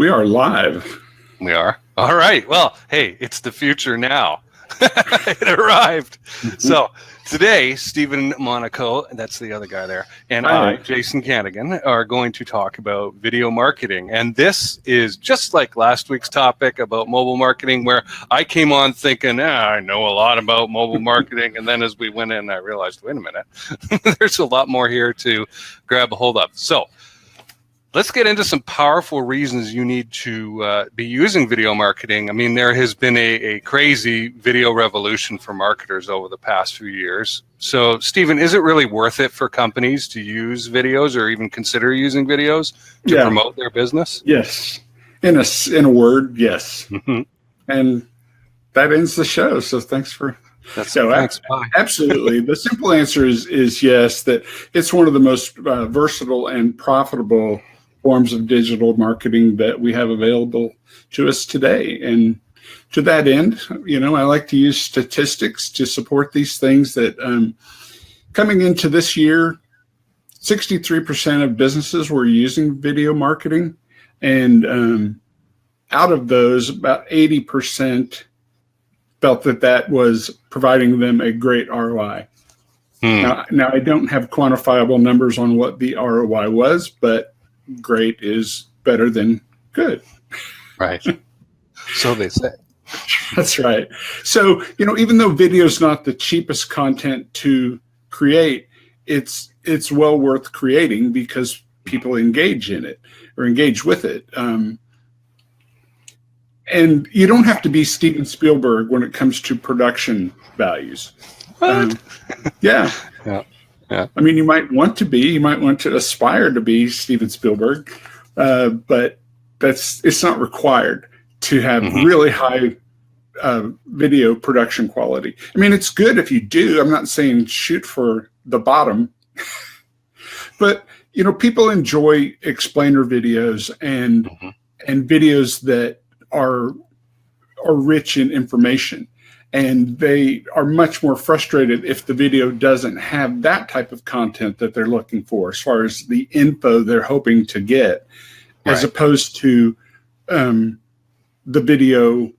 We are live. We are. All right. Well, hey, it's the future now. It arrived. So today, Stephen Monaco, that's the other guy there, and Hi. I, Jason Kanigan, are going to talk about video marketing. And this is just like last week's topic about mobile marketing, where I came on thinking, I know a lot about mobile marketing. And then as we went in, I realized, wait a minute, there's a lot more here to grab a hold of. So let's get into some powerful reasons you need to be using video marketing. I mean, there has been a crazy video revolution for marketers over the past few years. So, Stephen, is it really worth it for companies to use videos or even consider using videos to promote their business? Yes. In a word, yes. Mm-hmm. And that ends the show. So thanks for... Thanks. Bye. Absolutely. The simple answer is yes, that it's one of the most versatile and profitable forms of digital marketing that we have available to us today. And to that end, I like to use statistics to support these things that coming into this year, 63% of businesses were using video marketing. And out of those, about 80% felt that was providing them a great ROI. Now, I don't have quantifiable numbers on what the ROI was, but great is better than good. Right. So they say. That's right. So, even though video is not the cheapest content to create, it's well worth creating because people engage in it or engage with it. And you don't have to be Steven Spielberg when it comes to production values. Yeah. I mean, you might want to aspire to be Steven Spielberg, but it's not required to have really high video production quality. I mean, it's good if you do. I'm not saying shoot for the bottom, but people enjoy explainer videos and videos that are rich in information. And they are much more frustrated if the video doesn't have that type of content that they're looking for, as far as the info they're hoping to get, as opposed to the video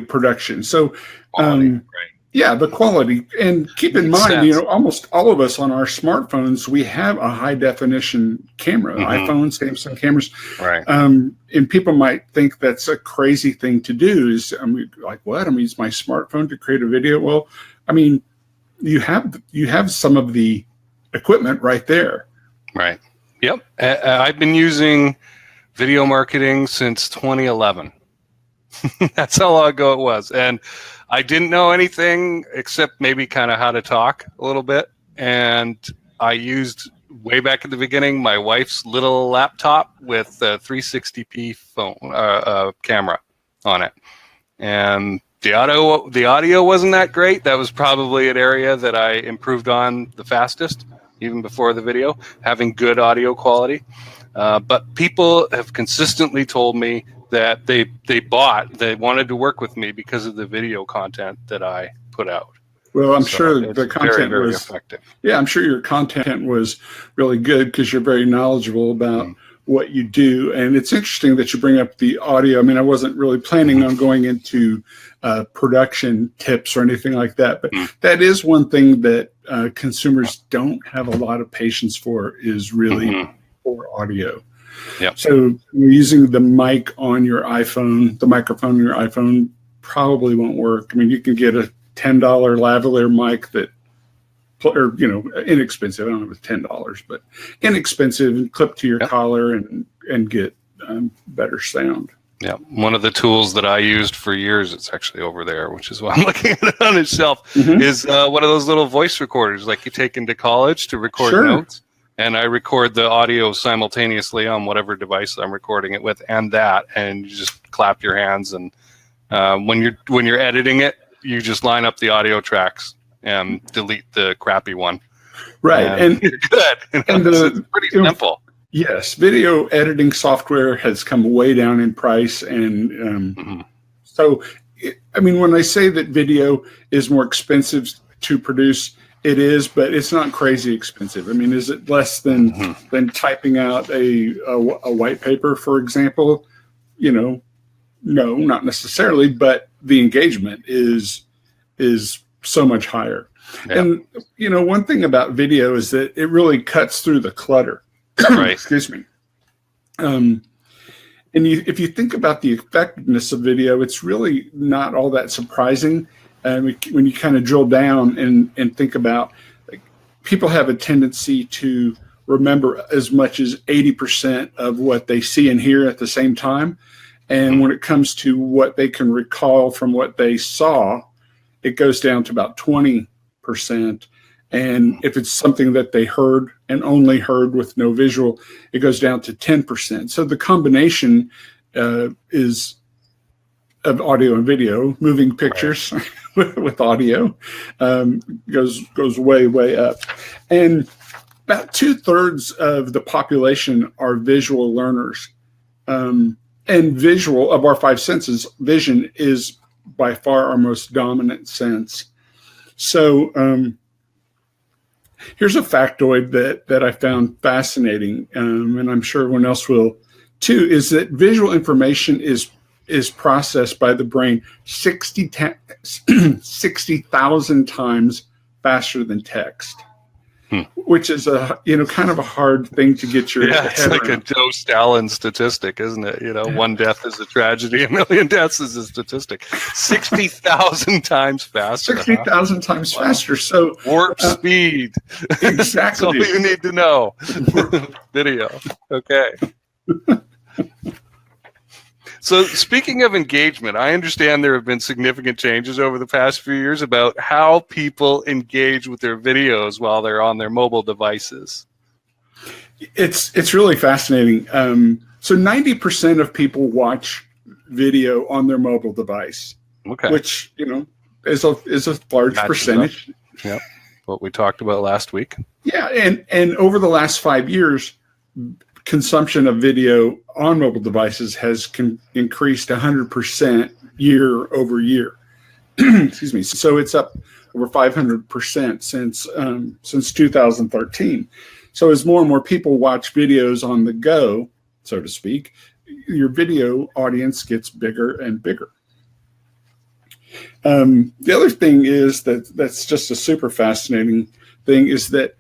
production. So, the quality. And keep in mind, almost all of us on our smartphones, we have a high definition camera, iPhone, Samsung cameras. Right. And people might think that's a crazy thing to do. Like, what? I'm use my smartphone to create a video. Well, I mean, you have some of the equipment right there. Right. Yep. I've been using video marketing since 2011. That's how long ago it was. And I didn't know anything except maybe kind of how to talk a little bit. And I used, way back at the beginning, my wife's little laptop with a 360p phone camera on it. And the audio wasn't that great. That was probably an area that I improved on the fastest, even before the video, having good audio quality. But people have consistently told me that they wanted to work with me because of the video content that I put out. Well, I'm sure the content very was effective. Yeah, I'm sure your content was really good because you're very knowledgeable about what you do. And it's interesting that you bring up the audio. I mean, I wasn't really planning on going into production tips or anything like that, but that is one thing that consumers don't have a lot of patience for, is really poor audio. Yep. So you're using the mic on your iPhone, the microphone on your iPhone probably won't work. I mean, you can get a $10 lavalier mic inexpensive. I don't know if it's $10, but inexpensive, and clip to your collar and get better sound. Yeah, one of the tools that I used for years, it's actually over there, which is why I'm looking at it on its shelf, is one of those little voice recorders like you take into college to record notes. And I record the audio simultaneously on whatever device I'm recording it with, and you just clap your hands. And when you're editing it, you just line up the audio tracks and delete the crappy one. Right, and you're good. It's pretty simple. Yes, video editing software has come way down in price, and so I mean, when I say that video is more expensive to produce, It is, but it's not crazy expensive. I mean, is it less than typing out a white paper, for example? No, not necessarily, but the engagement is so much higher. Yeah. And one thing about video is that it really cuts through the clutter. Right. Excuse me. And if you think about the effectiveness of video, it's really not all that surprising. When you kind of drill down and think about, like, people have a tendency to remember as much as 80% of what they see and hear at the same time. And when it comes to what they can recall from what they saw, it goes down to about 20%. And if it's something that they heard and only heard with no visual, it goes down to 10%. So the combination is of audio and video, moving pictures with audio, goes way up. And about 2/3 of the population are visual learners. And visual, of our five senses, vision is by far our most dominant sense. So here's a factoid that I found fascinating, and I'm sure everyone else will too, is that visual information is processed by the brain 60,000 times faster than text, which is kind of a hard thing to get your head it's like around. A Joe Stalin statistic, isn't it? One death is a tragedy, a million deaths is a statistic. 60,000 times faster. 60,000 times faster. So warp speed. Exactly. That's all you need to know. Video. Okay. So speaking of engagement, I understand there have been significant changes over the past few years about how people engage with their videos while they're on their mobile devices. It's really fascinating. So 90% of people watch video on their mobile device, which is a large percentage. Yeah, what we talked about last week. Yeah, and over the last 5 years, consumption of video on mobile devices has increased 100% year over year. Excuse me. So it's up over 500% since 2013. So as more and more people watch videos on the go, so to speak, your video audience gets bigger and bigger. The other thing is that's just a super fascinating thing is that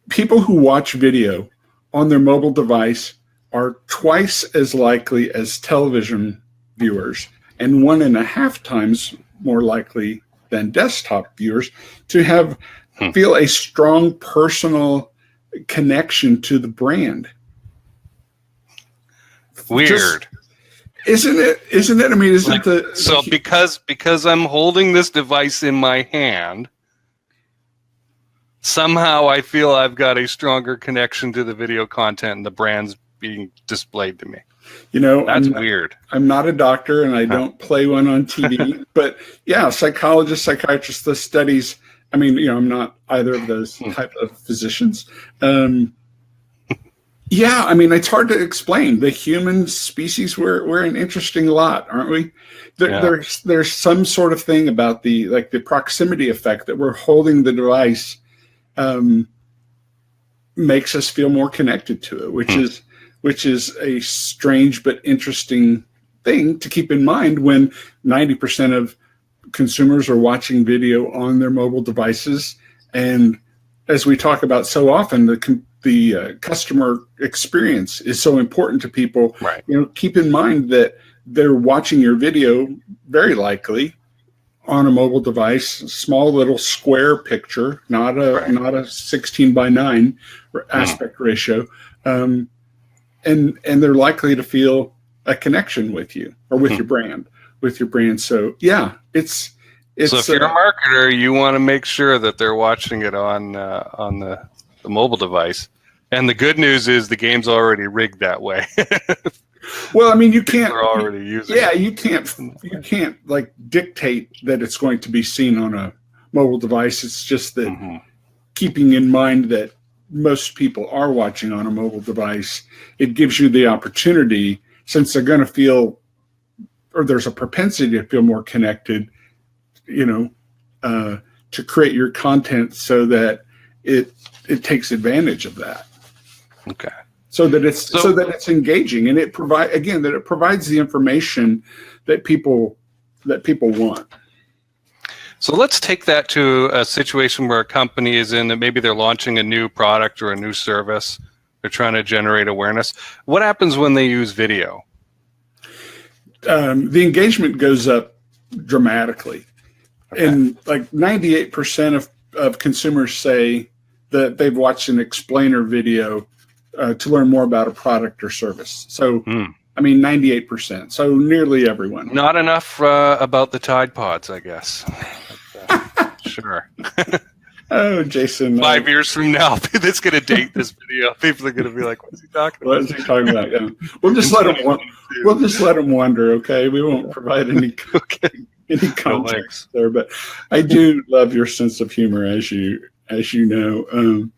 people who watch video on their mobile device are twice as likely as television viewers and 1.5 times more likely than desktop viewers to feel a strong personal connection to the brand. Weird. Isn't it? I mean, because I'm holding this device in my hand, somehow I feel I've got a stronger connection to the video content and the brands being displayed to me. That's weird. I'm not a doctor and I don't play one on TV, but yeah, psychologists, psychiatrists, the studies. I mean, I'm not either of those type of physicians. Yeah, I mean, it's hard to explain. The human species, we're an interesting lot, aren't we? There's some sort of thing about the proximity effect that we're holding the device makes us feel more connected to it, which is a strange but interesting thing to keep in mind when 90% of consumers are watching video on their mobile devices. And as we talk about so often, the customer experience is so important to people. Right. Keep in mind that they're watching your video very likely on a mobile device, a small little square picture, not a 16:9 aspect ratio, and they're likely to feel a connection with you or with your brand. So yeah, it's. So if you're a marketer, you want to make sure that they're watching it on the mobile device. And the good news is the game's already rigged that way. Well, I mean, you can't. They're already using. Yeah, you can't dictate that it's going to be seen on a mobile device. It's just that keeping in mind that most people are watching on a mobile device, it gives you the opportunity, since they're going to feel, or there's a propensity to feel more connected, to create your content so that it takes advantage of that. Okay. So that it's engaging, and it provides the information that people want. So let's take that to a situation where a company is in that maybe they're launching a new product or a new service. They're trying to generate awareness. What happens when they use video? The engagement goes up dramatically. Okay. And like 98% of consumers say that they've watched an explainer video to learn more about a product or service. So, I mean, 98%. So nearly everyone. Not enough about the Tide Pods, I guess. Sure. Oh, Jason. 5 years from now, that's going to date this video. People are going to be like, what's he talking about? What is he talking about? Yeah. We'll just let him wonder, okay? We won't provide any context there. But I do love your sense of humor, as you know.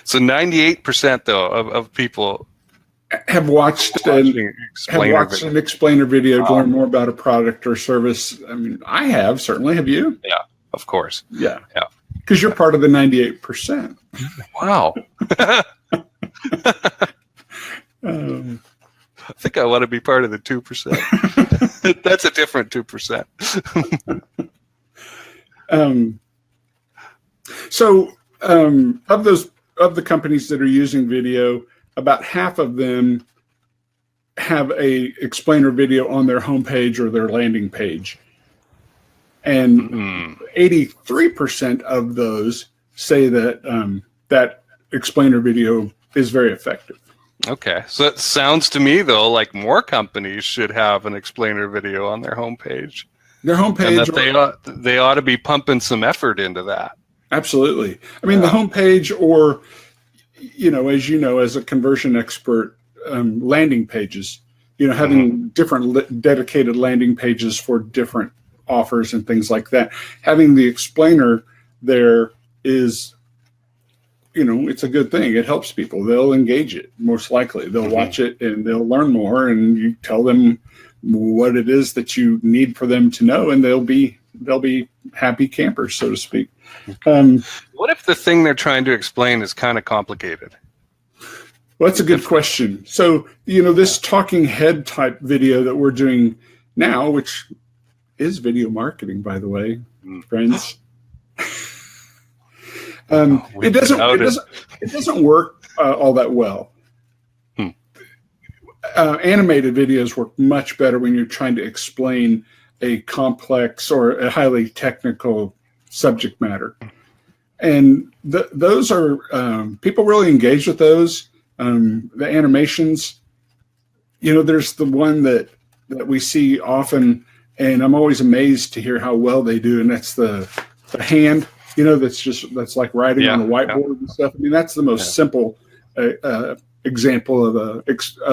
So 98%, though, of people have watched an explainer video to learn more about a product or service. I mean, I have, certainly. Have you? Yeah, of course. Yeah. Because you're part of the 98%. Wow. I think I want to be part of the 2%. That's a different 2%. Of the companies that are using video, about half of them have a explainer video on their homepage or their landing page. And 83% of those say that that explainer video is very effective. Okay. So it sounds to me, though, like more companies should have an explainer video on their homepage. Their homepage. And that they ought to be pumping some effort into that. Absolutely. I mean, the homepage, or, as a conversion expert, landing pages, having different dedicated landing pages for different offers and things like that. Having the explainer there is, it's a good thing. It helps people. They'll engage it, most likely. They'll watch it and they'll learn more, and you tell them what it is that you need for them to know, and they'll be happy campers, so to speak. What if the thing they're trying to explain is kind of complicated? Well, that's a good question. So, this talking head type video that we're doing now, which is video marketing, by the way, friends. It doesn't work all that well. Animated videos work much better when you're trying to explain a complex or a highly technical subject matter. And those are, people really engage with those. The animations, there's the one that we see often, and I'm always amazed to hear how well they do. And that's the hand, that's like writing on a whiteboard and stuff. I mean, that's the most simple example of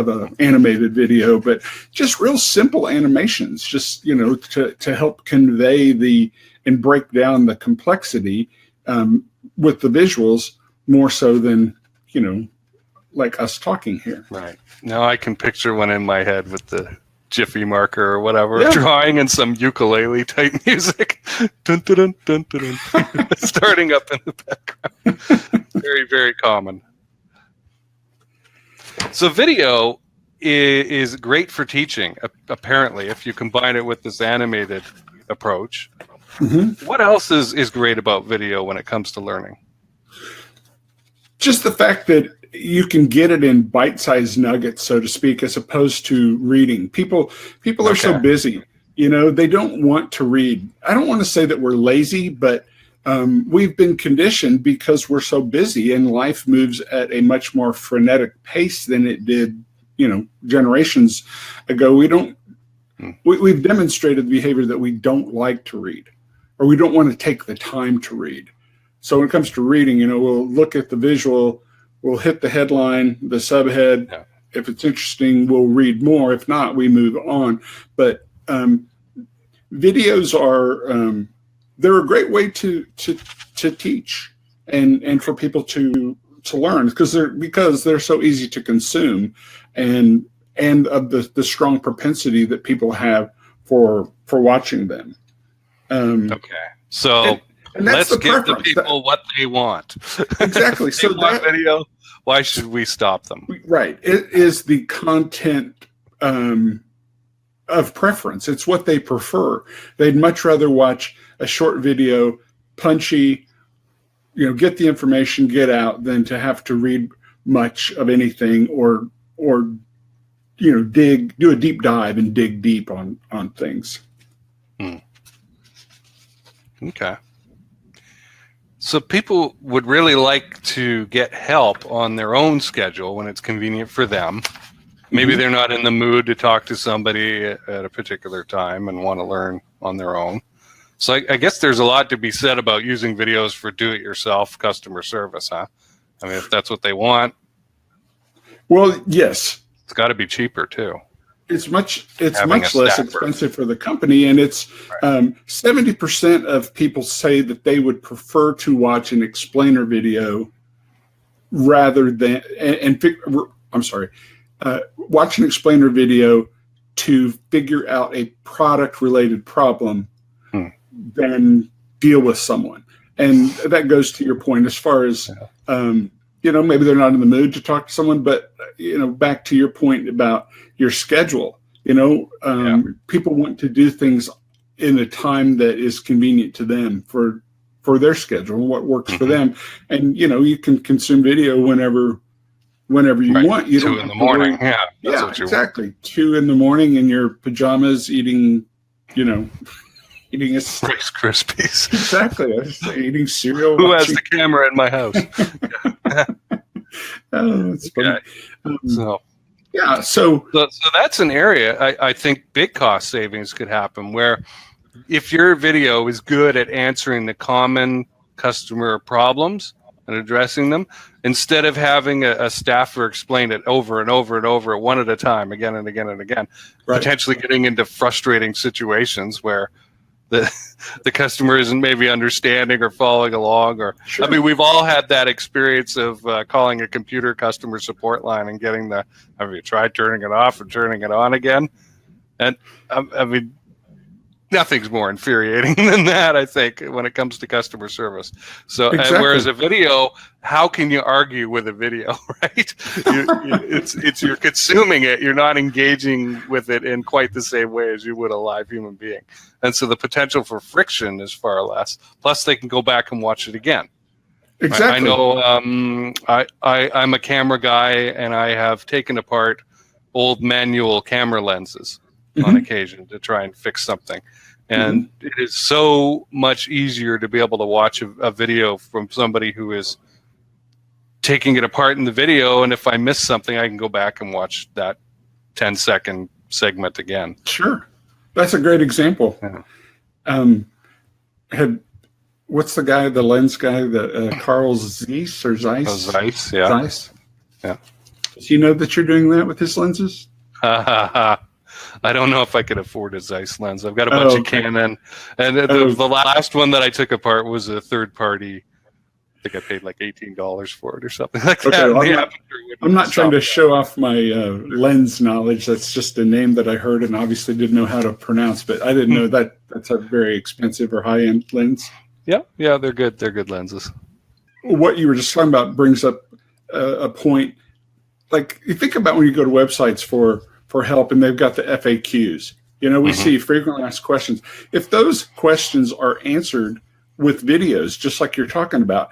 a animated video, but just real simple animations, just, to help convey and break down the complexity with the visuals more so than, like us talking here. Right. Now I can picture one in my head with the Jiffy marker or whatever, drawing in some ukulele type music. Dun, dun, dun, dun, dun, dun. Starting up in the background. Very, very common. So video is great for teaching, apparently, if you combine it with this animated approach. What else is great about video when it comes to learning? Just the fact that you can get it in bite-sized nuggets, so to speak, as opposed to reading. People are so busy, they don't want to read. I don't want to say that we're lazy, but we've been conditioned because we're so busy and life moves at a much more frenetic pace than it did, generations ago. We've demonstrated the behavior that we don't like to read, or we don't want to take the time to read. So when it comes to reading, we'll look at the visual, we'll hit the headline, the subhead. Yeah. If it's interesting, we'll read more. If not, we move on. But videos are they're a great way to teach and for people to learn because they're so easy to consume and of the strong propensity that people have for watching them. Okay. So And that's let's the give the preference. people what they want. Exactly. If they want video, why should we stop them? Right. It is the content of preference. It's what they prefer. They'd much rather watch a short video, punchy, get the information, get out, than to have to read much of anything or do a deep dive and dig deep on things. Okay. So people would really like to get help on their own schedule when it's convenient for them. Maybe they're not in the mood to talk to somebody at a particular time and want to learn on their own. So I guess there's a lot to be said about using videos for do-it-yourself customer service, huh? I mean, if that's what they want. Well, yes. It's got to be cheaper too. It's much less expensive for the company, and it's 70% of people say that they would prefer to watch an explainer video rather than watch an explainer video to figure out a product-related problem than deal with someone. And that goes to your point as far as maybe they're not in the mood to talk to someone, but back to your point about your schedule, people want to do things in a time that is convenient to them for their schedule and what works for them. And, you can consume video whenever you want. You 2 in the morning. Yeah, exactly. 2 in the morning in your pajamas eating a Rice Krispies. Exactly. Eating cereal. Who has the camera in my house? Oh, that's funny. Okay. So that's an area I think big cost savings could happen, where if your video is good at answering the common customer problems and addressing them, instead of having a staffer explain it over and over and over, one at a time, again and again and again, potentially getting into frustrating situations where the customer isn't maybe understanding or following along, or I mean, we've all had that experience of calling a computer customer support line and getting have you tried turning it off and turning it on again? And I mean, nothing's more infuriating than that, I think, when it comes to customer service. So, exactly. Whereas a video, how can you argue with a video, right? You're consuming it. You're not engaging with it in quite the same way as you would a live human being. And so the potential for friction is far less. Plus, they can go back and watch it again. Exactly. I know I'm a camera guy, and I have taken apart old manual camera lenses on occasion to try and fix something. And it is so much easier to be able to watch a video from somebody who is taking it apart in the video. And if I miss something, I can go back and watch that 10-second segment again. Sure. That's a great example. Yeah. What's the guy, the lens guy, Carl Zeiss or Zeiss? Oh, Zeiss, yeah. Zeiss? Yeah. Does he know that you're doing that with his lenses? I don't know if I could afford a Zeiss lens. I've got a bunch of Canon, and the last one that I took apart was a third party. I think I paid like $18 for it or something like that. Well, I'm not trying to show off my lens knowledge. That's just a name that I heard and obviously didn't know how to pronounce, but I didn't know that that's a very expensive or high-end lens. Yeah, they're good. They're good lenses. What you were just talking about brings up a point. Like, you think about when you go to websites for help and they've got the FAQs. We see frequently asked questions. If those questions are answered with videos, just like you're talking about,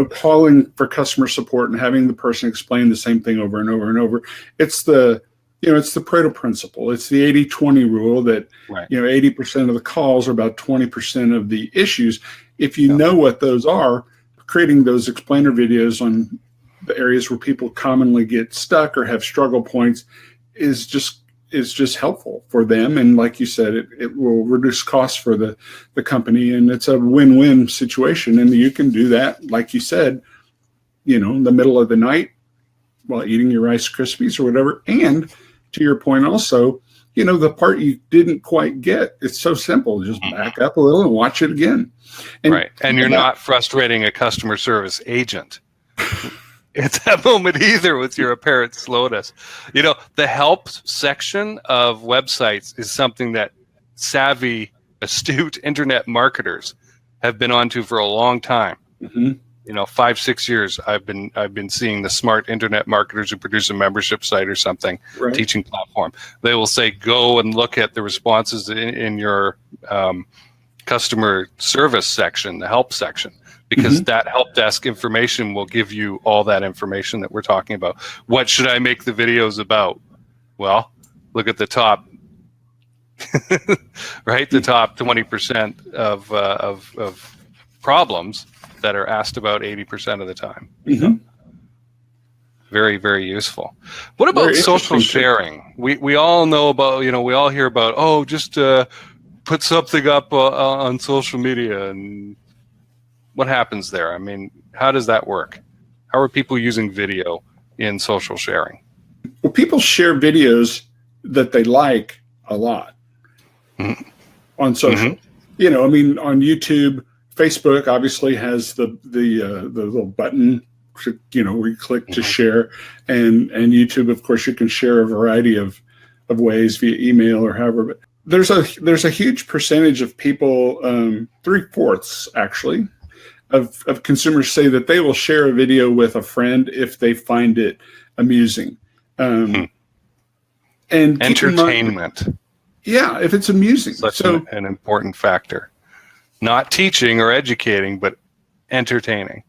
calling for customer support and having the person explain the same thing over and over and over, it's the Pareto principle. It's the 80-20 rule that 80% of the calls are about 20% of the issues. If you know what those are, creating those explainer videos on the areas where people commonly get stuck or have struggle points is just helpful for them. And like you said, it will reduce costs for the company, and it's a win-win situation. And you can do that, like you said, in the middle of the night while eating your Rice Krispies or whatever. And to your point also, the part you didn't quite get, it's so simple. Just back up a little and watch it again. And you're not frustrating a customer service agent at that moment either with your apparent slowness. The help section of websites is something that savvy, astute internet marketers have been onto for a long time. Mm-hmm. 5-6 years, I've been seeing the smart internet marketers who produce a membership site or something, right. teaching platform. They will say, go and look at the responses in your customer service section, the help section, because that help desk information will give you all that information that we're talking about. What should I make the videos about? Well, look at the top, right? The top 20% of problems that are asked about 80% of the time. Very, very useful. What about social sharing? We all know about, we all hear about, just put something up on social media, and what happens there? I mean, how does that work? How are people using video in social sharing? Well, people share videos that they like a lot on social. On YouTube, Facebook obviously has the little button, where you click to share, and YouTube, of course, you can share a variety of ways via email or however. But there's a huge percentage of people, 3/4 actually, of consumers say that they will share a video with a friend if they find it amusing. And entertainment. If it's amusing. Such an important factor. Not teaching or educating, but entertaining.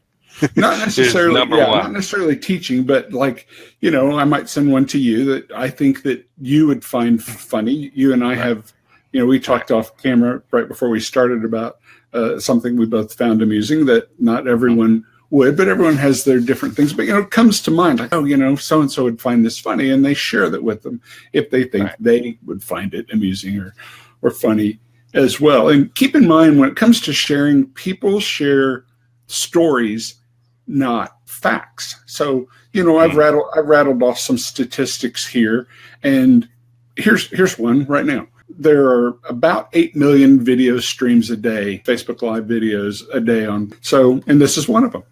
Not necessarily number one. Not necessarily teaching, but I might send one to you that I think that you would find funny. You and I have, we talked off camera right before we started about something we both found amusing that not everyone would, but everyone has their different things. But, it comes to mind like, so-and-so would find this funny, and they share that with them if they think they would find it amusing or funny as well. And keep in mind, when it comes to sharing, people share stories, not facts. So, I've rattled off some statistics here, and here's one right now. There are about 8 million video streams a day, Facebook Live videos a day and this is one of them.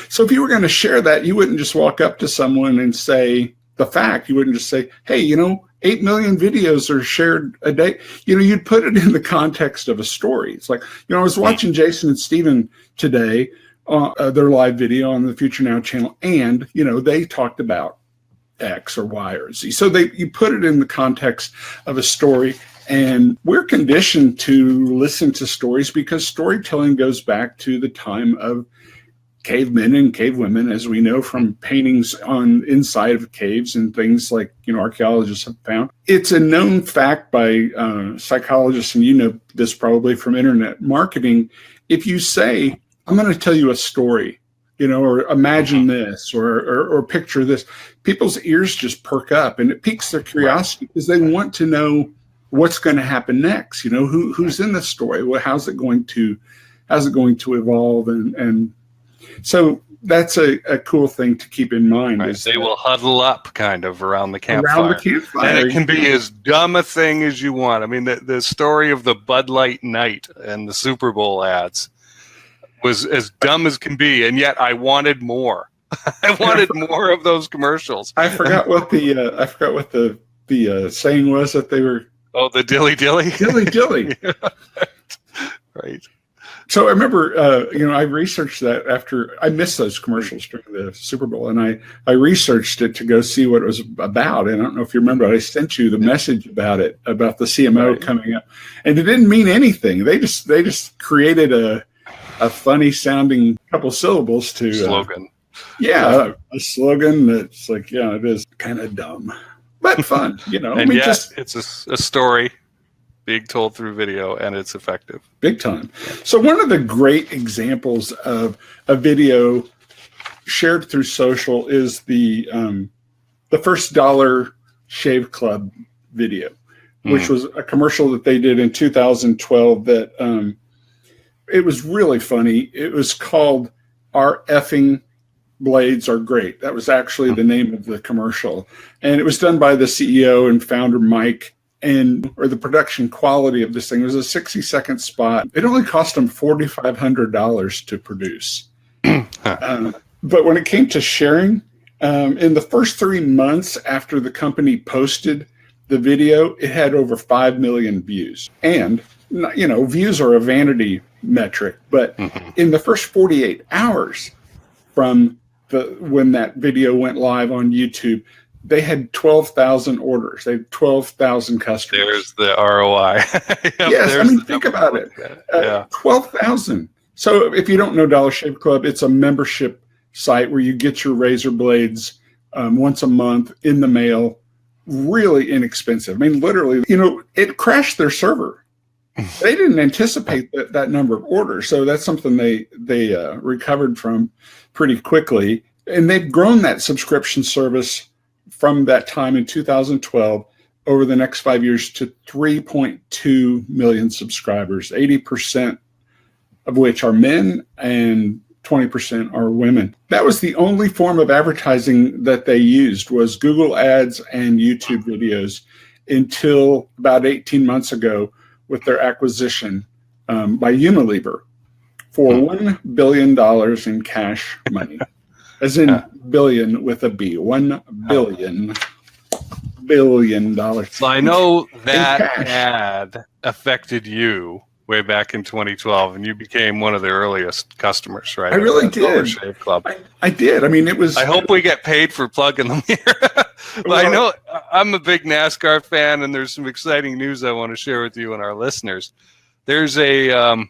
So if you were going to share that, you wouldn't just walk up to someone and say the fact. You wouldn't just say, hey, 8 million videos are shared a day. You'd put it in the context of a story. It's like, I was watching Jason and Stephen today, their live video on the Future Now channel, and, they talked about X or Y or Z. So you put it in the context of a story, and we're conditioned to listen to stories because storytelling goes back to the time of cavemen and cavewomen, as we know from paintings on inside of caves and things like archaeologists have found. It's a known fact by psychologists, and this probably from internet marketing. If you say, I'm going to tell you a story, or imagine this, or picture this, people's ears just perk up, and it piques their curiosity because they want to know what's going to happen next. Who's in the story? How's it going to evolve? And so that's a cool thing to keep in mind. Right. They will huddle up kind of around the campfire. Around the campfire. And it can be as dumb a thing as you want. I mean, the story of the Bud Light Night and the Super Bowl ads was as dumb as can be, and yet I wanted more. I wanted more of those commercials. I forgot what the saying was that they were. Oh, the dilly dilly. Dilly dilly. Right. So I remember, I researched that after I missed those commercials during the Super Bowl, and I researched it to go see what it was about. And I don't know if you remember, I sent you the message about it, about the CMO coming up, and it didn't mean anything. They just created a funny sounding couple syllables to slogan. A slogan that's like, it is kind of dumb, but fun, And it's a story being told through video, and it's effective. Big time. So one of the great examples of a video shared through social is the first Dollar Shave Club video, which was a commercial that they did in 2012 that it was really funny. It was called Our Effing Blades Are Great. That was actually the name of the commercial. And it was done by the CEO and founder, Mike. Or the production quality of this thing was a 60-second spot. It only cost them $4,500 to produce. But when it came to sharing, in the first 3 months after the company posted the video, it had over 5 million views. And, views are a vanity metric, but in the first 48 hours from when that video went live on YouTube, they had 12,000 orders. They had 12,000 customers. There's the ROI. Yep, yes, I mean, think about it. 12,000. So if you don't know Dollar Shave Club, it's a membership site where you get your razor blades once a month in the mail, really inexpensive. I mean, literally, it crashed their server. They didn't anticipate that number of orders. So that's something they recovered from pretty quickly. And they've grown that subscription service from that time in 2012 over the next 5 years to 3.2 million subscribers, 80% of which are men and 20% are women. That was the only form of advertising that they used, was Google Ads and YouTube videos, until about 18 months ago with their acquisition by Unilever for $1 billion in cash money, as in billion with a B, $1 billion. So I know that ad affected you way back in 2012, and you became one of the earliest customers, right? I really did. Dollar Shave Club. I did. I mean, it was. I hope we get paid for plugging them here. But I know I'm a big NASCAR fan, and there's some exciting news I want to share with you and our listeners. There's a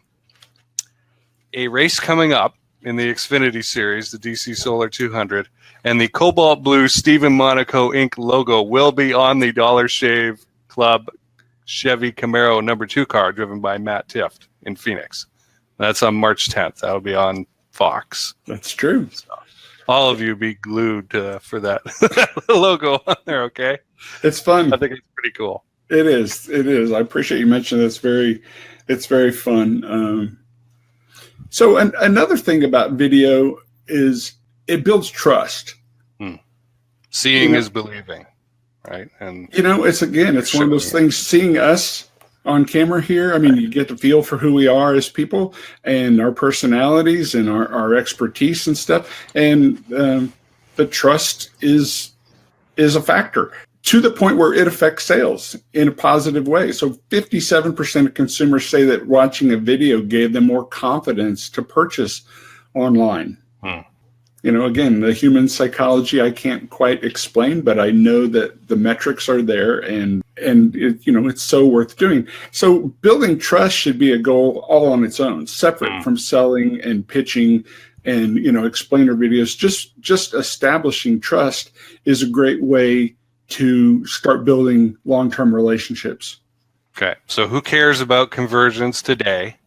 race coming up in the Xfinity Series, the DC Solar 200, and the cobalt blue Stephen Monaco Inc. logo will be on the Dollar Shave Club Chevy Camaro #2 car driven by Matt Tifft in Phoenix. That's on March 10th. That'll be on Fox. That's true. So all of you be glued for that logo on there, okay? It's fun. I think it's pretty cool. It is. It is. I appreciate you mentioning it. It's very fun. So another thing about video is it builds trust. Seeing is believing. Right. And it's one of those things, seeing us on camera here. I mean, you get the feel for who we are as people and our personalities and our expertise and stuff. And the trust is a factor to the point where it affects sales in a positive way. So 57% of consumers say that watching a video gave them more confidence to purchase online. Again, the human psychology I can't quite explain, but I know that the metrics are there, and it's so worth doing. So building trust should be a goal all on its own, separate from selling and pitching and explainer videos. Just establishing trust is a great way to start building long-term relationships. Okay, so who cares about conversions today?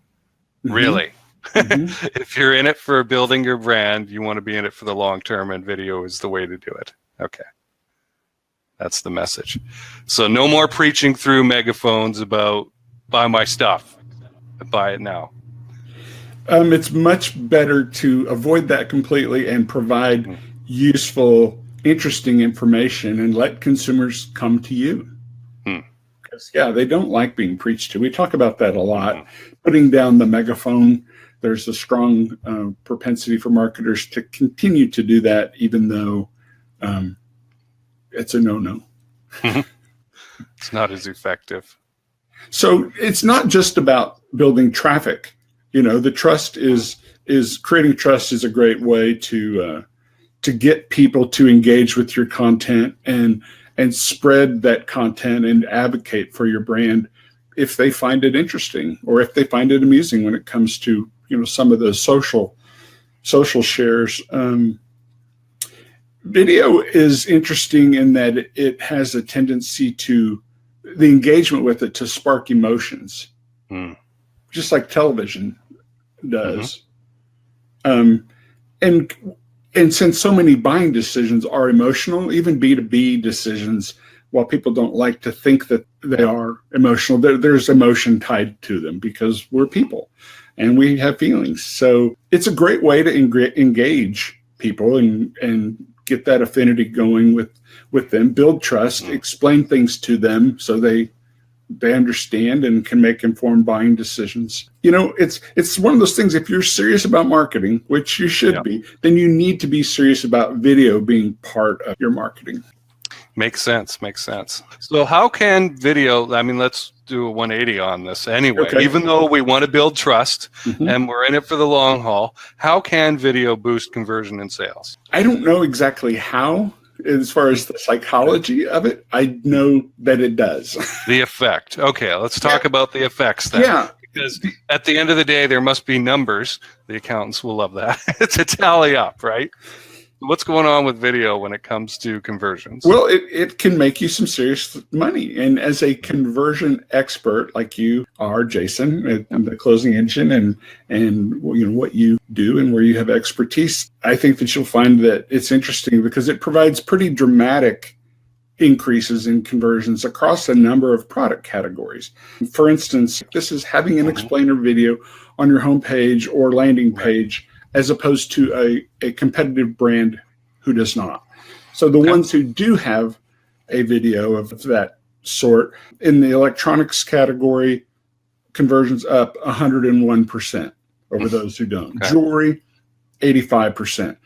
Really? If you're in it for building your brand, you want to be in it for the long term, and video is the way to do it. Okay. That's the message. So no more preaching through megaphones about buy my stuff. Buy it now. It's much better to avoid that completely and provide useful, interesting information and let consumers come to you. Because, they don't like being preached to. We talk about that a lot. Putting down the megaphone. There's a strong propensity for marketers to continue to do that, even though it's a no-no. It's not as effective. So it's not just about building traffic. The trust is creating trust is a great way to get people to engage with your content and spread that content and advocate for your brand if they find it interesting or if they find it amusing when it comes to some of those social shares. Video is interesting in that it has a tendency to the engagement with it to spark emotions, just like television does. And since so many buying decisions are emotional, even B2B decisions, while people don't like to think that they are emotional, there's emotion tied to them because we're people. And we have feelings. So it's a great way to engage people and get that affinity going with them, build trust, explain things to them so they understand and can make informed buying decisions. It's one of those things, if you're serious about marketing, which you should be, then you need to be serious about video being part of your marketing. Makes sense. Makes sense. So how can video, I mean, let's do a 180 on this anyway. Okay. Even though we want to build trust Mm-hmm. and we're in it for the long haul, how can video boost conversion and sales? I don't know exactly how, as far as the psychology of it. I know that it does. The effect. Okay, let's talk about the effects then. Yeah. Because at the end of the day, there must be numbers. The accountants will love that. It's a tally up, right? What's going on with video when it comes to conversions? Well, it can make you some serious money. And as a conversion expert like you are, Jason, and the closing engine and you know what you do and where you have expertise, I think that you'll find that it's interesting because it provides pretty dramatic increases in conversions across a number of product categories. For instance, this is having an explainer video on your homepage or landing page, as opposed to a competitive brand who does not. So the ones who do have a video of that sort, in the electronics category, conversions up 101% over those who don't. Jewelry, 85%.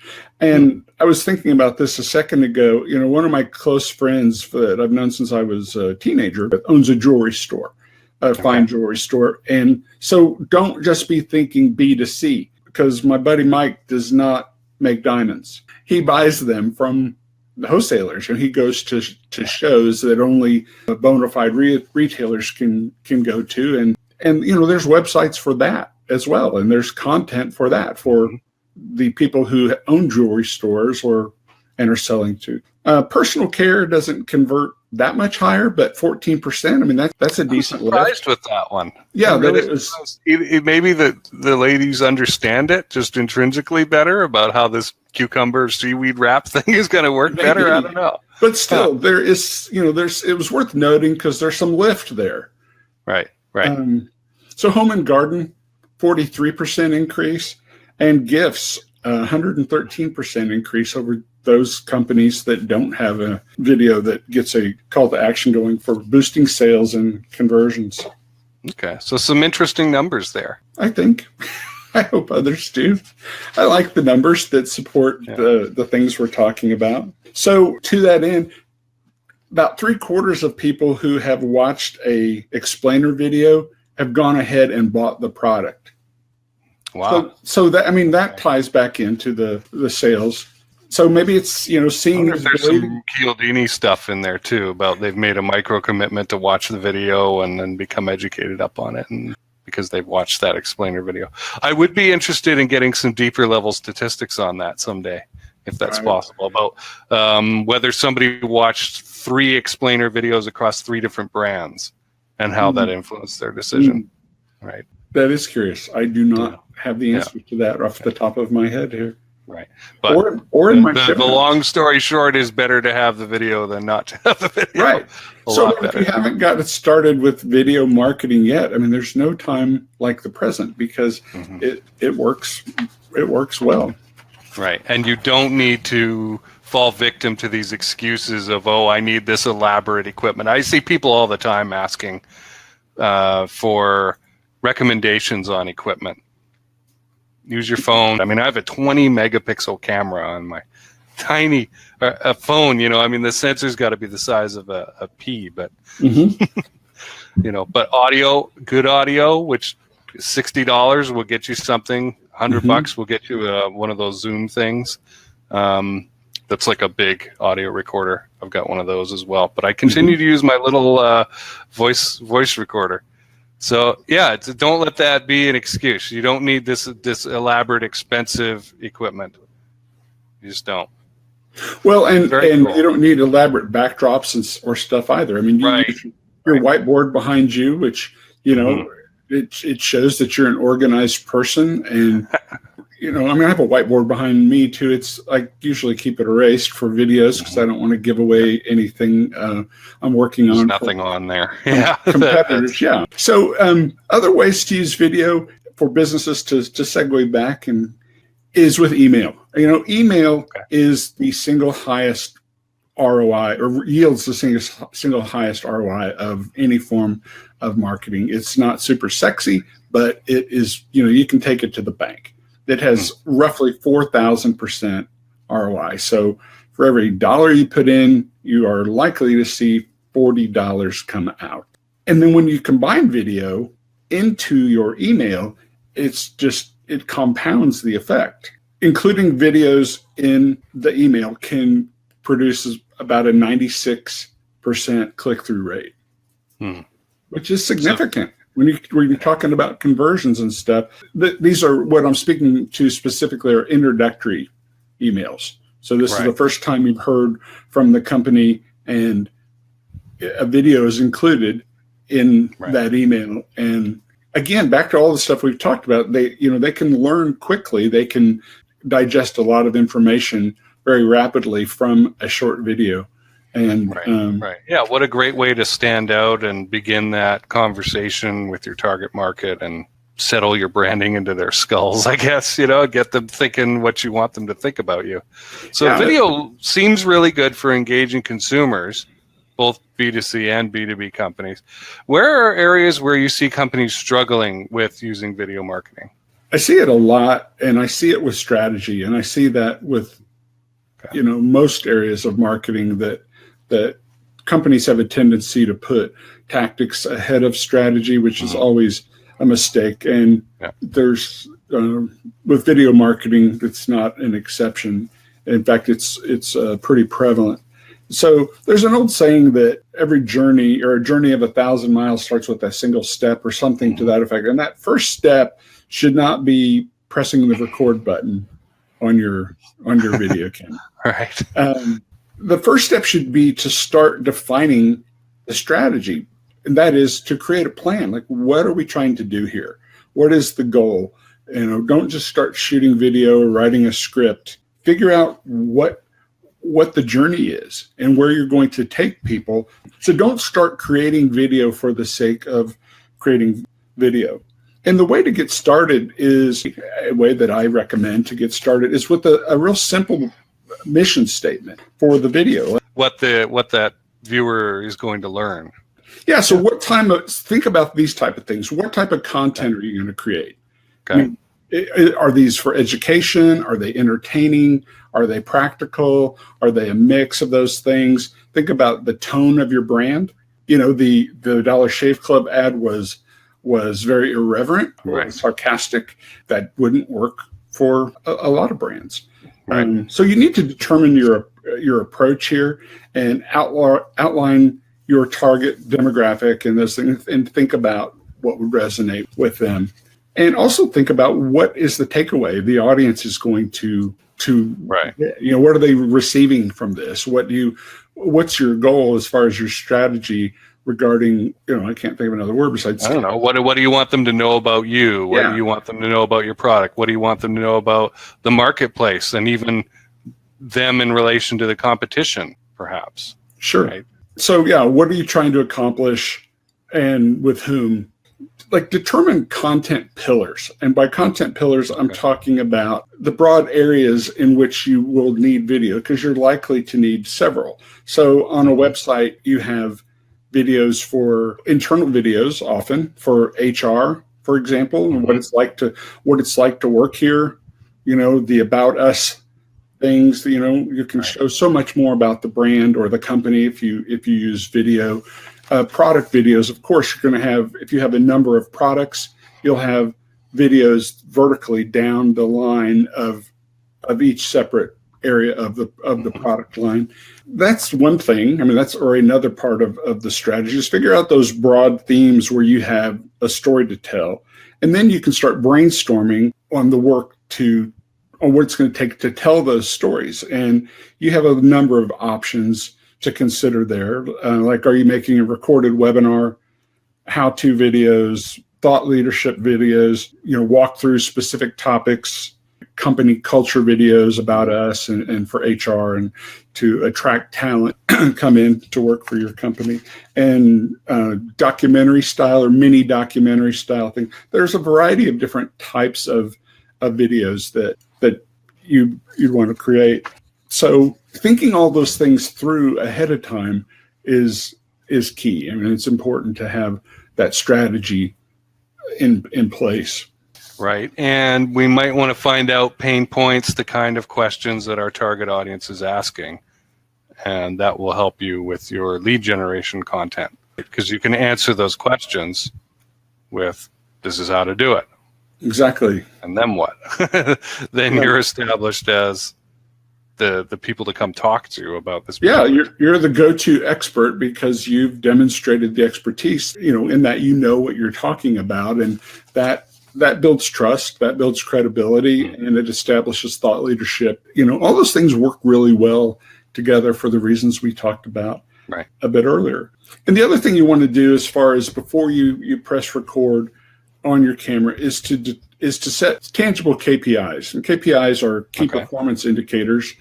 And I was thinking about this a second ago. You know, one of my close friends that I've known since I was a teenager owns a jewelry store, a fine jewelry store. And so don't just be thinking B2C, because my buddy Mike does not make diamonds. He buys them from the wholesalers, and he goes to shows that only bona fide retailers can go to. And you know, there's websites for that as well, and there's content for that for the people who own jewelry stores and are selling to. Personal care doesn't convert that much higher, but 14%. I mean, that's a decent lift. Surprised with that one. Yeah, that it was. Maybe the ladies understand it just intrinsically better about how this cucumber seaweed wrap thing is going to work better. I don't know. But still, there is, you know, it was worth noting because there's some lift there. Right. So home and garden, 43% increase, and gifts, 113% increase over those companies that don't have a video that gets a call to action going for boosting sales and conversions. Okay, so some interesting numbers there. I think. I hope others do. I like the numbers that support the things we're talking about. So to that end, about 3/4 of people who have watched a explainer video have gone ahead and bought the product. Wow. So that, I mean, that ties back into the sales. So maybe it's, you know, seeing. I wonder if there's some Cialdini stuff in there too about they've made a micro commitment to watch the video and then become educated up on it, and because they've watched that explainer video. I would be interested in getting some deeper level statistics on that someday, if that's possible, about whether somebody watched 3 explainer videos across 3 different brands and how that influenced their decision. Right. That is curious. I do not have the answer to that off the top of my head here. Right. But or in my the long story short is better to have the video than not to have the video. Right. So if you haven't got it started with video marketing yet, I mean, there's no time like the present because it works well. Right. And you don't need to fall victim to these excuses of, oh, I need this elaborate equipment. I see people all the time asking for recommendations on equipment. Use your phone. I mean, I have a 20 megapixel camera on my tiny phone. You know, I mean, the sensor's got to be the size of a pea, but you know, but audio, good audio, which $60 will get you something. $100 will get you one of those Zoom things. That's like a big audio recorder. I've got one of those as well. But I continue to use my little voice recorder. So yeah, don't let that be an excuse. You don't need this elaborate, expensive equipment. You just don't. Well, and cool. You don't need elaborate backdrops or stuff either. I mean, you use your whiteboard behind you, which, you know, it shows that you're an organized person. And, you know, I mean, I have a whiteboard behind me too. I usually keep it erased for videos because I don't want to give away anything I'm working on. There's nothing on there. Competitors, So other ways to use video for businesses to segue back is with email. You know, email is the single highest ROI, or yields the single highest ROI of any form of marketing. It's not super sexy, but it is, you know, you can take it to the bank. It has roughly 4,000% ROI. So for every dollar you put in, you are likely to see $40 come out. And then when you combine video into your email, it compounds the effect. Including videos in the email can produce about a 96% click-through rate, which is significant. When you're talking about conversions and stuff, these are what I'm speaking to specifically are introductory emails. So this is the first time you've heard from the company, and a video is included in that email. And again, back to all the stuff we've talked about, they can learn quickly. They can digest a lot of information very rapidly from a short video. And yeah, what a great way to stand out and begin that conversation with your target market and settle your branding into their skulls, I guess, get them thinking what you want them to think about you. So video seems really good for engaging consumers, both B2C and B2B companies. Where are areas where you see companies struggling with using video marketing? I see it a lot, and I see it with strategy, and I see that with most areas of marketing that companies have a tendency to put tactics ahead of strategy, which is always a mistake. And there's with video marketing, it's not an exception. In fact, it's pretty prevalent. So there's an old saying that every journey, or a journey of 1,000 miles, starts with a single step or something to that effect. And that first step should not be pressing the record button on your video camera. Right. The first step should be to start defining the strategy, and that is to create a plan. Like, what are we trying to do here? What is the goal? Don't just start shooting video or writing a script. Figure out what the journey is and where you're going to take people. So don't start creating video for the sake of creating video. And the way to get started is, a way that I recommend to get started is with a real simple mission statement for the video. What that viewer is going to learn. Yeah. So think about these type of things. What type of content are you going to create? Okay. Are these for education? Are they entertaining? Are they practical? Are they a mix of those things? Think about the tone of your brand. The Dollar Shave Club ad was very irreverent, sarcastic. That wouldn't work for a lot of brands. Right. So you need to determine your approach here and outline your target demographic and those things, and think about what would resonate with them. And also think about what is the takeaway the audience is going to what are they receiving from this? What's your goal as far as your strategy regarding, I can't think of another word besides, I don't know. What do you want them to know about you? What do you want them to know about your product? What do you want them to know about the marketplace, and even them in relation to the competition, perhaps? Sure. Right? So what are you trying to accomplish, and with whom? Like, determine content pillars. And by content pillars, I'm talking about the broad areas in which you will need video, because you're likely to need several. So on a website, you have videos for internal videos, often for HR, for example, and what it's like to work here. The about us things. You can show so much more about the brand or the company if you use video. Product videos, of course, you're going to have, if you have a number of products, you'll have videos vertically down the line of each separate area of the product line. That's one thing. That's already another part of the strategy, is figure out those broad themes where you have a story to tell. And then you can start brainstorming on the work on what it's going to take to tell those stories. And you have a number of options to consider there. Like, are you making a recorded webinar, how-to videos, thought leadership videos, walk through specific topics, company culture videos about us and for HR and to attract talent come in to work for your company, and documentary style or mini documentary style thing. There's a variety of different types of videos that you'd want to create. So thinking all those things through ahead of time is key. It's important to have that strategy in place. Right. And we might want to find out pain points, the kind of questions that our target audience is asking. and that will help you with your lead generation content, because you can answer those questions with, this is how to do it. Exactly. And then what? Then you're established as the people to come talk to about this. Yeah, you're the go-to expert because you've demonstrated the expertise, in that what you're talking about, and that builds trust, that builds credibility, and it establishes thought leadership. All those things work really well together for the reasons we talked about a bit earlier. And the other thing you want to do, as far as before you press record on your camera, is to set tangible KPIs. And KPIs are key performance indicators,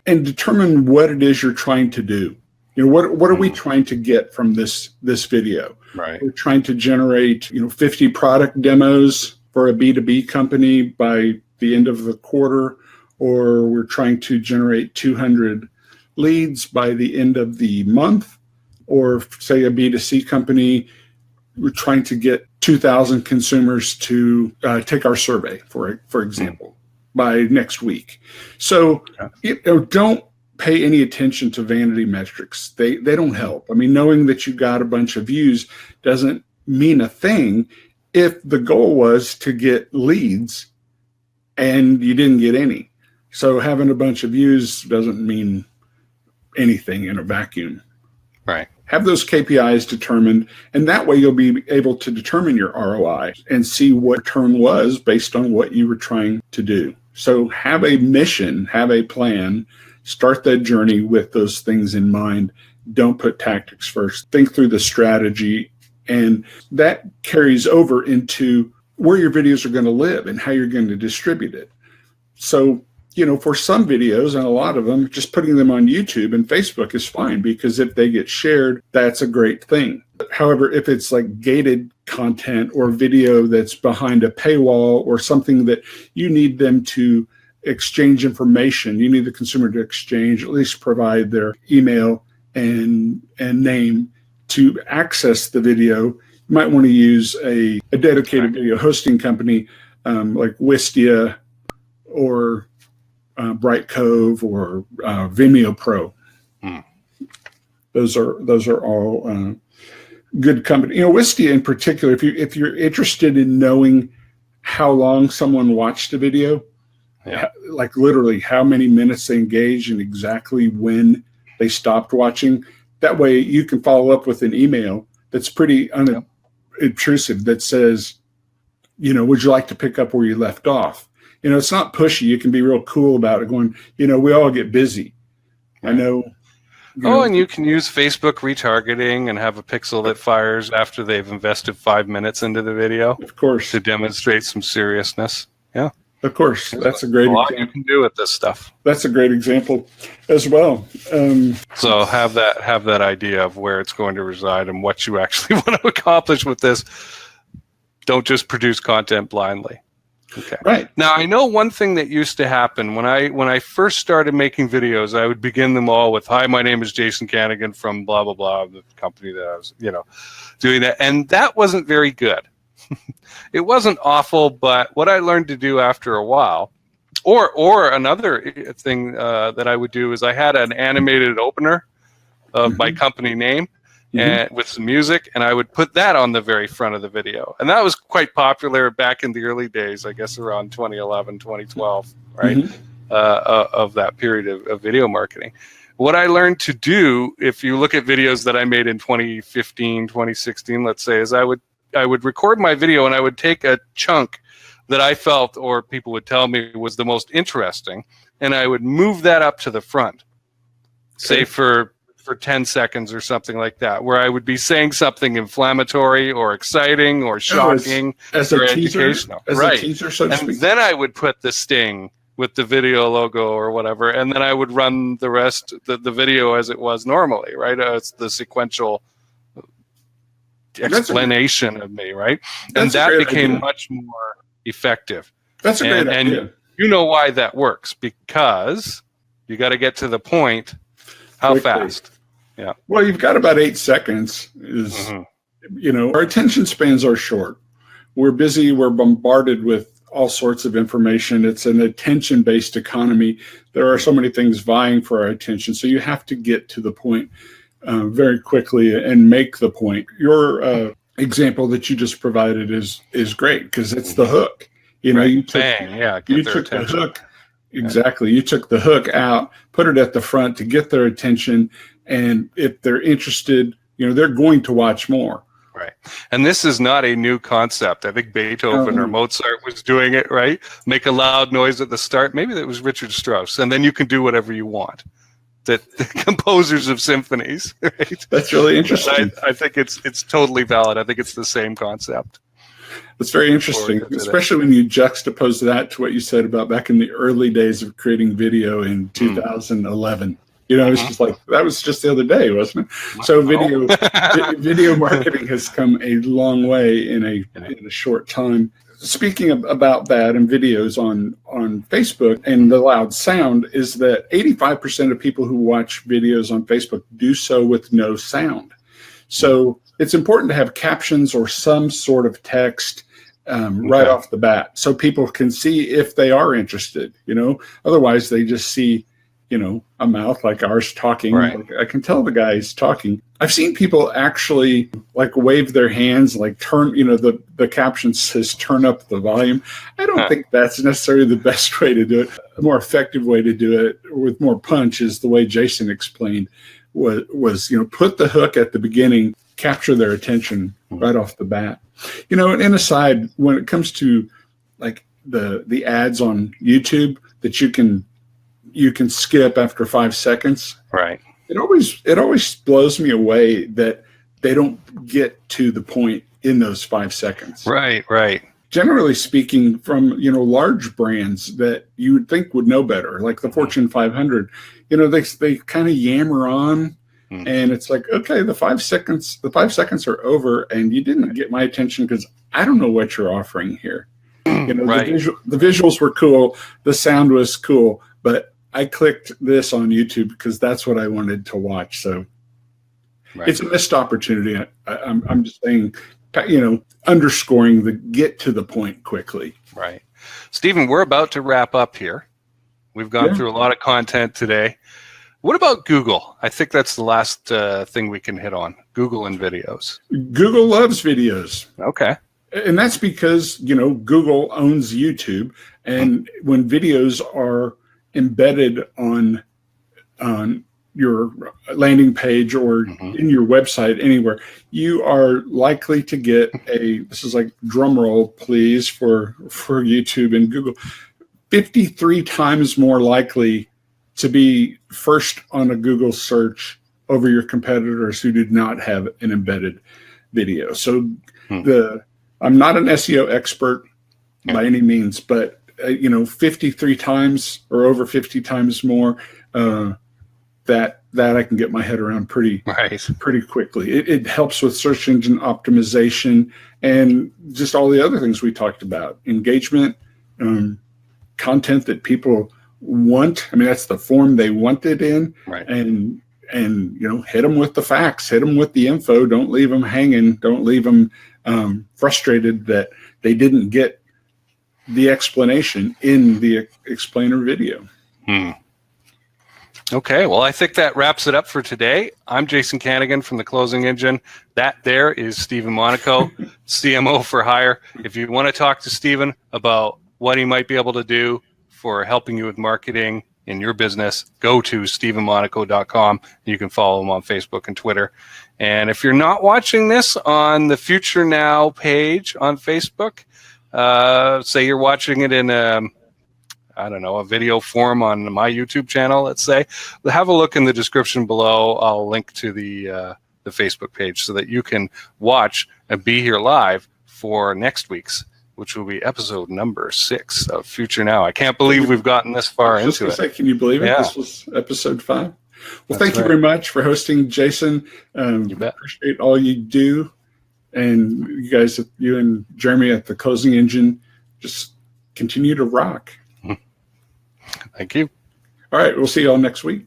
and determine what it is you're trying to do. What are we trying to get from this video? Right. We're trying to generate 50 product demos for a B2B company by the end of the quarter, or we're trying to generate 200 leads by the end of the month, or say a B2C company, we're trying to get 2,000 consumers to take our survey, for example, by next week. So don't pay any attention to vanity metrics. They don't help. I mean, knowing that you got a bunch of views doesn't mean a thing if the goal was to get leads and you didn't get any. So having a bunch of views doesn't mean anything in a vacuum. Right. Have those KPIs determined, and that way you'll be able to determine your ROI and see what return was based on what you were trying to do. So have a mission, have a plan, start that journey with those things in mind. Don't put tactics first. Think through the strategy, and that carries over into where your videos are going to live and how you're going to distribute it. So, for some videos, and a lot of them, just putting them on YouTube and Facebook is fine, because if they get shared, that's a great thing. However, if it's like gated content or video that's behind a paywall or something that you need them to exchange information, you need the consumer to exchange, at least provide their email and name to access the video, you might want to use a dedicated video hosting company like Wistia or Bright Cove or Vimeo Pro. Those are all good company. Wistia in particular, if you're interested in knowing how long someone watched a video, like literally how many minutes they engaged and exactly when they stopped watching, that way you can follow up with an email that's pretty unobtrusive that says, would you like to pick up where you left off? It's not pushy. You can be real cool about it, going, we all get busy. I know. And you can use Facebook retargeting and have a pixel that fires after they've invested 5 minutes into the video. Of course. To demonstrate some seriousness. Yeah. Of course. That's a great example. A lot you can do with this stuff. That's a great example as well. So have that idea of where it's going to reside and what you actually want to accomplish with this. Don't just produce content blindly. Okay. Right. Now, I know one thing that used to happen when I first started making videos, I would begin them all with, "Hi, my name is Jason Kanigan from blah, blah, blah," the company that I was, doing that. And that wasn't very good. It wasn't awful, but what I learned to do after a while, or another thing that I would do is I had an animated opener of my company name. And with some music, and I would put that on the very front of the video. And that was quite popular back in the early days, I guess around 2011, 2012, right? Of that period of video marketing. What I learned to do, if you look at videos that I made in 2015, 2016, let's say, is I would record my video and I would take a chunk that I felt, or people would tell me, was the most interesting, and I would move that up to the front, say for 10 seconds or something like that, where I would be saying something inflammatory or exciting or shocking or educational. As a teaser, so to speak. And then I would put the sting with the video logo or whatever, and then I would run the rest, the video as it was normally, right? It's the sequential explanation of me, right? And that became much more effective. That's a great idea. And you know why that works, because you got to get to the point. How fast? Yeah. Well, you've got about 8 seconds. Our attention spans are short. We're busy. We're bombarded with all sorts of information. It's an attention-based economy. There are so many things vying for our attention. So you have to get to the point very quickly and make the point. Your example that you just provided is great because it's the hook. You know, you took the hook. Exactly. You took the hook out, put it at the front to get their attention. And if they're interested, you know, they're going to watch more. Right. And this is not a new concept. I think Beethoven or Mozart was doing it, right? Make a loud noise at the start. Maybe that was Richard Strauss. And then you can do whatever you want. The composers of symphonies, right? That's really interesting. I think it's totally valid. I think it's the same concept. That's very interesting, especially when you juxtapose that to what you said about back in the early days of creating video in 2011. You know, it's just like, that was just the other day, wasn't it? So video marketing has come a long way in a short time. Speaking about that and videos on Facebook and the loud sound is that 85% of people who watch videos on Facebook do so with no sound. So it's important to have captions or some sort of text right off the bat so people can see if they are interested, you know, otherwise they just see, you know, a mouth like ours talking. Right. Like, I can tell the guy's talking. I've seen people actually like wave their hands, like turn, you know, the caption says turn up the volume. I don't think that's necessarily the best way to do it. A more effective way to do it with more punch is the way Jason explained was, you know, put the hook at the beginning, capture their attention right off the bat. You know, and aside, when it comes to like the ads on YouTube that you can skip after 5 seconds. Right. It always blows me away that they don't get to the point in those 5 seconds. Right. Right. Generally speaking, from, you know, large brands that you would think would know better, like the Fortune 500, you know, they kind of yammer on, and it's like, okay, the 5 seconds are over, and you didn't get my attention because I don't know what you're offering here. You know, the visuals were cool, the sound was cool, but I clicked this on YouTube because that's what I wanted to watch. So it's a missed opportunity. I'm just saying, you know, underscoring the get to the point quickly. Right. Stephen, we're about to wrap up here. We've gone through a lot of content today. What about Google? I think that's the last thing we can hit on. Google and videos. Google loves videos. Okay. And that's because, you know, Google owns YouTube. And when videos are embedded on your landing page or in your website anywhere, you are likely to get this is like drum roll, please, for YouTube and Google, 53 times more likely to be first on a Google search over your competitors who did not have an embedded video. So I'm not an SEO expert by any means, but you know, 53 times or over 50 times more, that I can get my head around pretty quickly. It helps with search engine optimization and just all the other things we talked about. Engagement, content that people want. I mean, that's the form they want it in. Right. And you know, hit them with the facts, hit them with the info. Don't leave them hanging. Don't leave them frustrated that they didn't get the explanation in the explainer video. Okay, well, I think that wraps it up for today. I'm Jason Kanigan from The Closing Engine. That there is Stephen Monaco, CMO for Hire. If you want to talk to Stephen about what he might be able to do for helping you with marketing in your business, go to stephenmonaco.com. You can follow him on Facebook and Twitter. And if you're not watching this on the Future Now page on Facebook, say you're watching it in a video form on my YouTube channel, let's say, have a look in the description below. I'll link to the Facebook page so that you can watch and be here live for next week's, which will be episode number 6 of Future Now. I can't believe we've gotten this far into it. Say, can you believe it? Yeah. This was episode 5. Well, thank you very much for hosting, Jason. You bet. Appreciate all you do. And you guys, you and Jeremy at The Closing Engine, just continue to rock. Thank you. All right. We'll see you all next week.